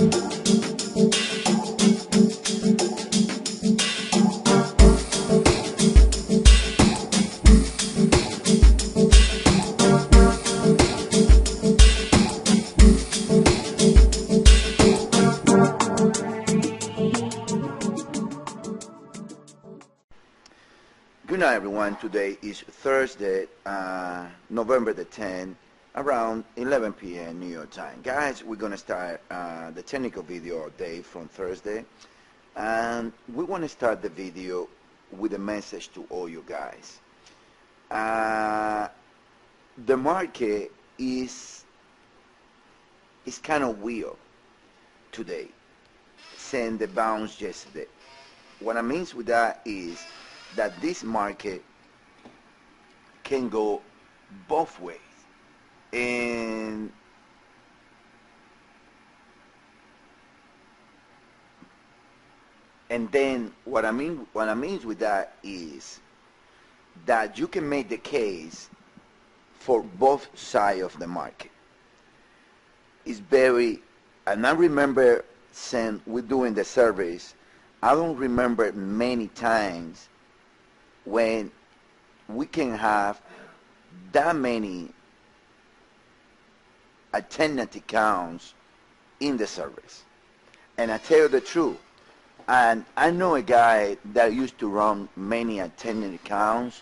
Good night, everyone. Today is Thursday, November the 10th, around 11 p.m. New York time. Guys, we're going to start the technical video day from Thursday. And we want to start the video with a message to all you guys. The market is kind of weird today, since the bounce yesterday. What I mean with that is that this market can go both ways, and then what I mean with that is that you can make the case for both sides of the market. It's very, and I remember since we're doing the surveys, I don't remember many times when we can have that many alternative counts in the service. And I tell you the truth, and I know a guy that used to run many alternative counts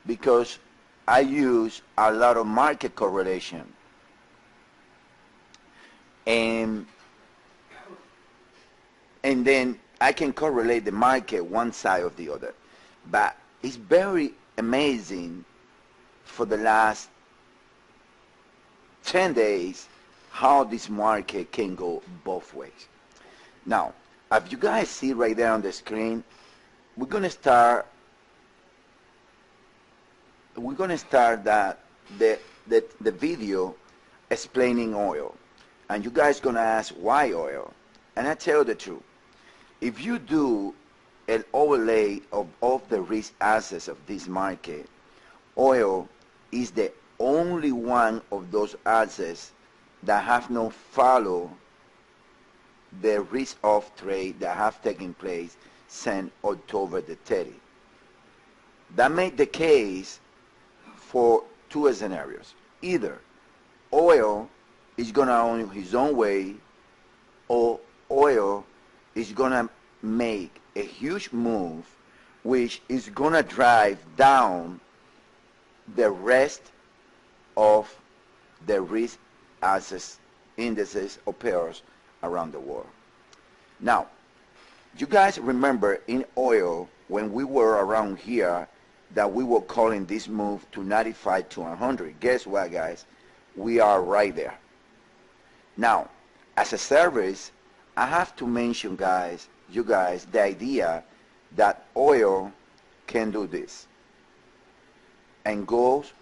because I use a lot of market correlation, and then I can correlate the market one side or the other. But it's very amazing for the last 10 days how this market can go both ways. Now, as you guys see right there on the screen, we're gonna start the video explaining oil, and you guys gonna ask why oil. And I tell you the truth, if you do an overlay of all the risk assets of this market, oil is the only one of those assets that have not followed the risk of trade that have taken place since October the 30th. That made the case for two scenarios. Either oil is gonna own his own way, or oil is gonna make a huge move which is gonna drive down the rest of the risk assets indices or pairs around the world. Now, you guys remember in oil when we were around here that we were calling this move to 95 to 100. Guess what, guys? We are right there. Now, as a service, I have to mention, you guys, the idea that oil can do this and goes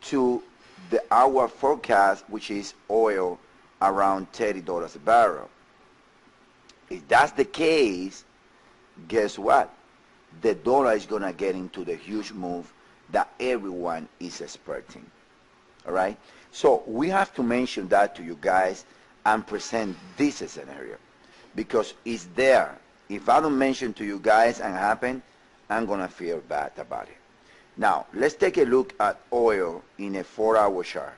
to the hour forecast, which is oil around $30 a barrel. If that's the case, guess what? The dollar is gonna get into the huge move that everyone is expecting. All right? So we have to mention that to you guys and present this scenario, because it's there. If I don't mention to you guys and happen, I'm gonna feel bad about it. Now, let's take a look at oil in a 4-hour chart.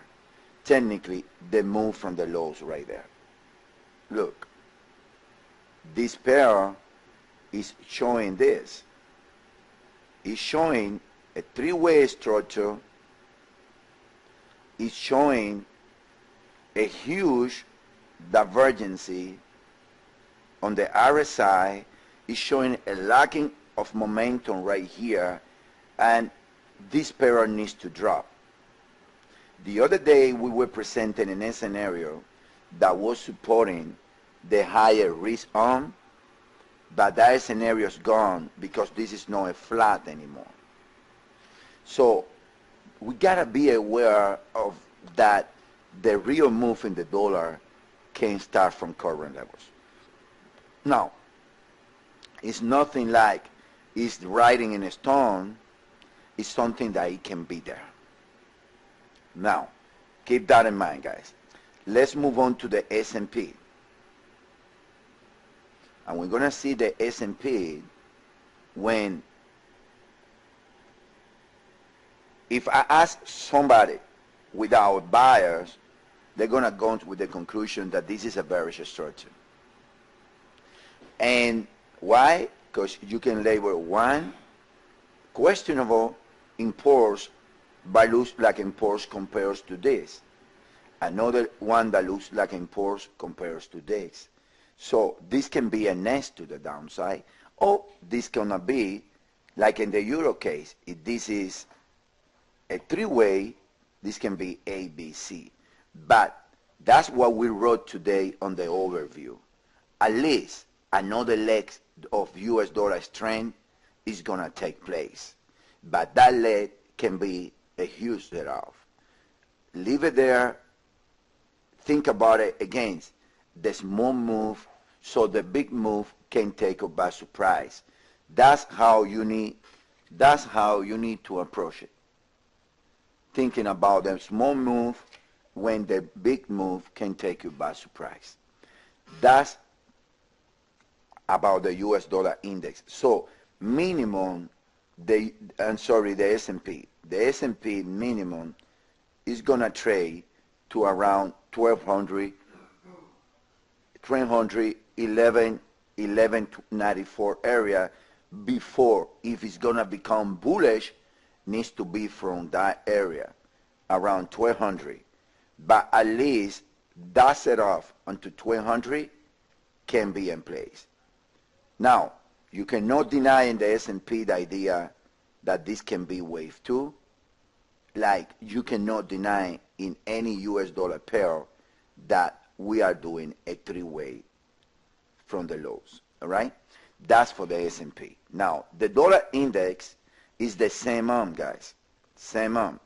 Technically, the move from the lows right there. Look, this pair is showing this. It's showing a three-way structure. It's showing a huge divergency on the RSI. Is showing a lacking of momentum right here, and this pair needs to drop. The other day we were presenting in a scenario that was supporting the higher risk on, but that scenario is gone because this is not a flat anymore. So we gotta be aware of that. The real move in the dollar can start from current levels. Now, it's nothing like it's writing in a stone. It's something that it can be there. Now, keep that in mind, guys. Let's move on to the S&P. and we're going to see the S&P when, if I ask somebody without bias, they're going to go with the conclusion that this is a bearish structure. And why? Because you can label one questionable imports by looks like imports compares to this. Another one that looks like imports compares to this. So this can be a nest to the downside, or this cannot be, like in the euro case, if this is a three-way, this can be A, B, C. But that's what we wrote today on the overview. At least another leg of US dollar strength is going to take place. But that leg can be a huge set-off. Leave it there. Think about it against the small move so the big move can take you by surprise. That's how you need to approach it. Thinking about the small move when the big move can take you by surprise. That's about the US dollar index. So minimum, the S&P. The S&P minimum is going to trade to around 1194 area before, if it's going to become bullish, needs to be from that area, around 1200. But at least that set off onto 1200 can be in place. Now, you cannot deny in the S&P the idea that this can be wave 2, like you cannot deny in any US dollar pair that we are doing a three-way from the lows, all right? That's for the S&P. Now, the dollar index is the same arm, guys. Same arm.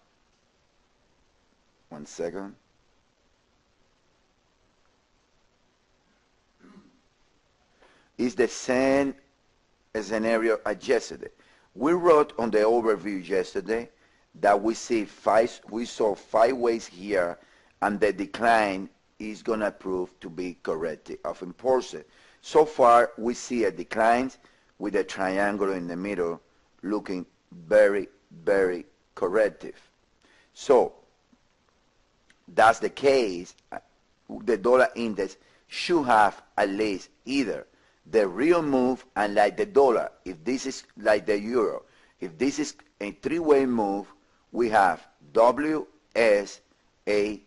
1 second. It's the same scenario as yesterday. We wrote on the overview yesterday that we saw 5 ways here, and the decline is going to prove to be corrective of impulse. So far, we see a decline with a triangle in the middle looking very, very corrective. So that's the case. The dollar index should have at least either the real move, and like the dollar, if this is like the euro, if this is a three-way move, we have W, S, A,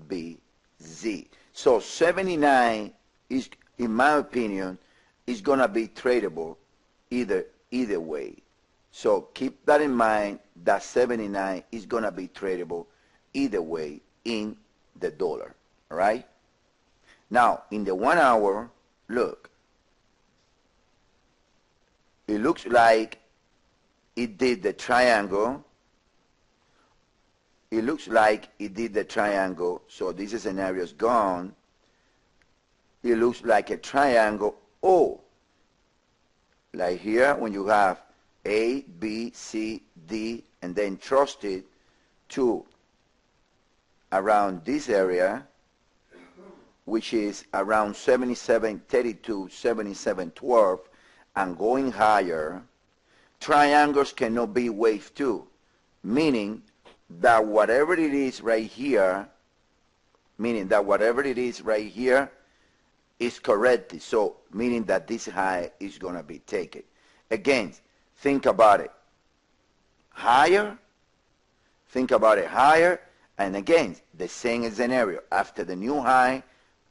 B, Z. So 79 is, in my opinion, is going to be tradable either way. So keep that in mind, that 79 is going to be tradable either way in the dollar, all right? Now, in the 1 hour, look, it looks like it did the triangle. It looks like it did the triangle, so this scenario is gone. It looks like a triangle, or like here when you have A, B, C, D, and then trusted to around this area, which is around 77.32, 77.12, and going higher. Triangles cannot be wave 2, meaning that whatever it is right here, is corrected. So meaning that this high is going to be taken. Again, think about it. Higher, and again, the same scenario. After the new high,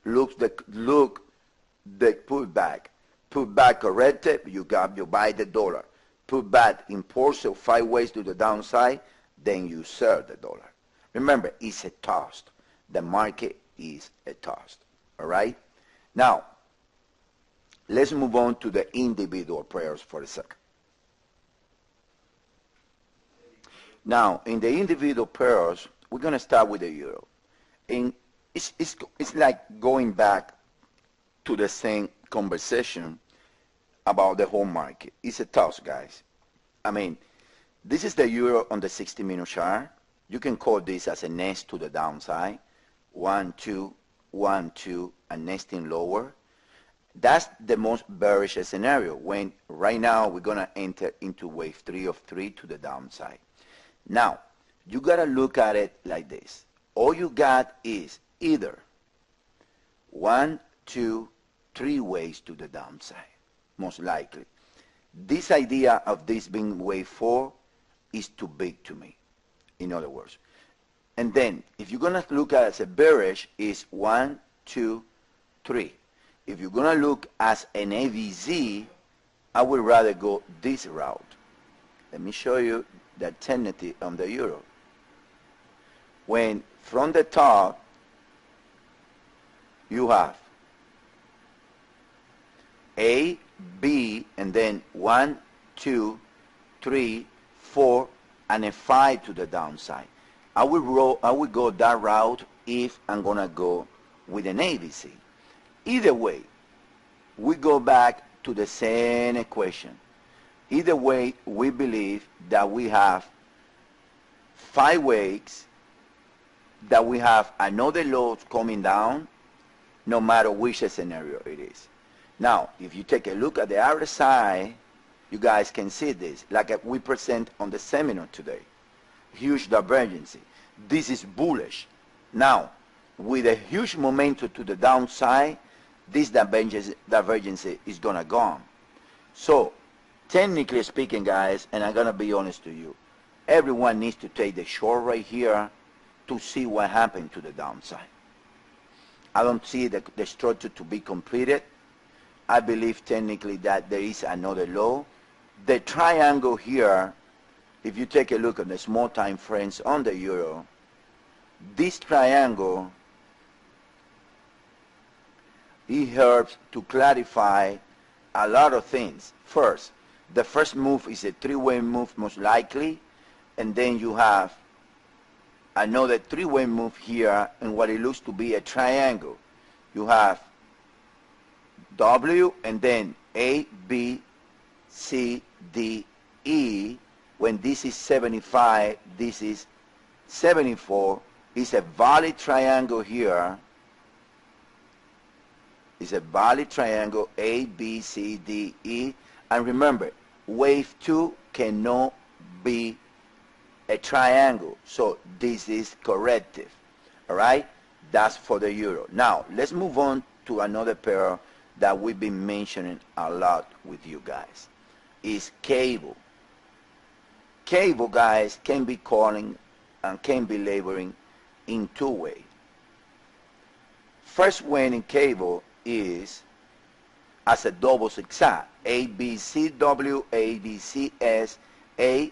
look the pullback. Pullback corrected, you buy the dollar. Pullback impulse of 5 ways to the downside, then you sell the dollar. Remember, it's a toss. The market is a toss. All right? Now, let's move on to the individual pairs for a second. Now, in the individual pairs, we're going to start with the euro. And it's like going back to the same conversation about the whole market. It's a toss, guys. I mean, this is the euro on the 60-minute chart. You can call this as a nest to the downside. 1, 2, 1, 2, and nesting lower. That's the most bearish scenario, when right now we're going to enter into wave 3 of 3 to the downside. Now, you got to look at it like this. All you got is either 1, 2, 3 ways to the downside, most likely. This idea of this being wave 4 is too big to me, in other words. And then, if you're going to look at it as a bearish, is 1, 2, 3. If you're going to look as an ABZ, I would rather go this route. Let me show you the tendency on the euro. When from the top, you have A, B, and then 1, 2, 3, 4, and a 5 to the downside. I would go that route if I'm going to go with an ABC. Either way, we go back to the same equation. Either way, we believe that we have 5 ways, that we have another low coming down, no matter which scenario it is. Now, if you take a look at the other side, you guys can see this, like we present on the seminar today. Huge divergence. This is bullish. Now, with a huge momentum to the downside, this divergence is going to go on. So, technically speaking, guys, and I'm going to be honest to you, everyone needs to take the short right here to see what happened to the downside. I don't see the structure to be completed. I believe technically that there is another low. The triangle here, if you take a look at the small time frames on the euro, this triangle, it helps to clarify a lot of things. First, the first move is a 3-way move most likely, and then you have another 3-way move here in what it looks to be a triangle. You have W and then A, B, C, D, E. When this is 75, this is 74. It's a valid triangle here. It's a valid triangle, A, B, C, D, E. And remember, wave 2 cannot be a triangle. So this is corrective. All right? That's for the euro. Now, let's move on to another pair that we've been mentioning a lot with you guys. Is cable. Cable, guys, can be calling and can be laboring in 2 ways. First way in cable is as a double zigzag. A, B, C, W, A, B, C, S, A,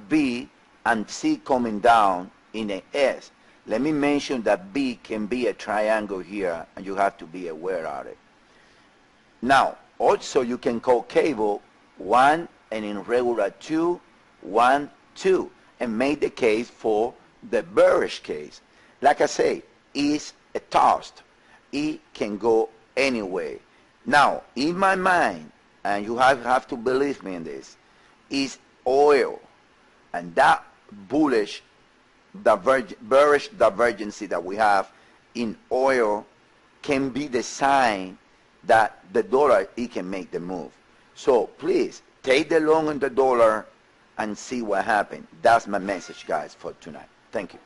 B, and C coming down in an S. Let me mention that B can be a triangle here, and you have to be aware of it. Now, also you can call cable 1 and in regular 2, 1, 2, and make the case for the bearish case. Like I say, it's a toss. It can go anyway. Now, in my mind, and you have to believe me in this, is oil. And that bullish bearish divergence that we have in oil can be the sign that the dollar, it can make the move. So please, take the long on the dollar and see what happens. That's my message, guys, for tonight. Thank you.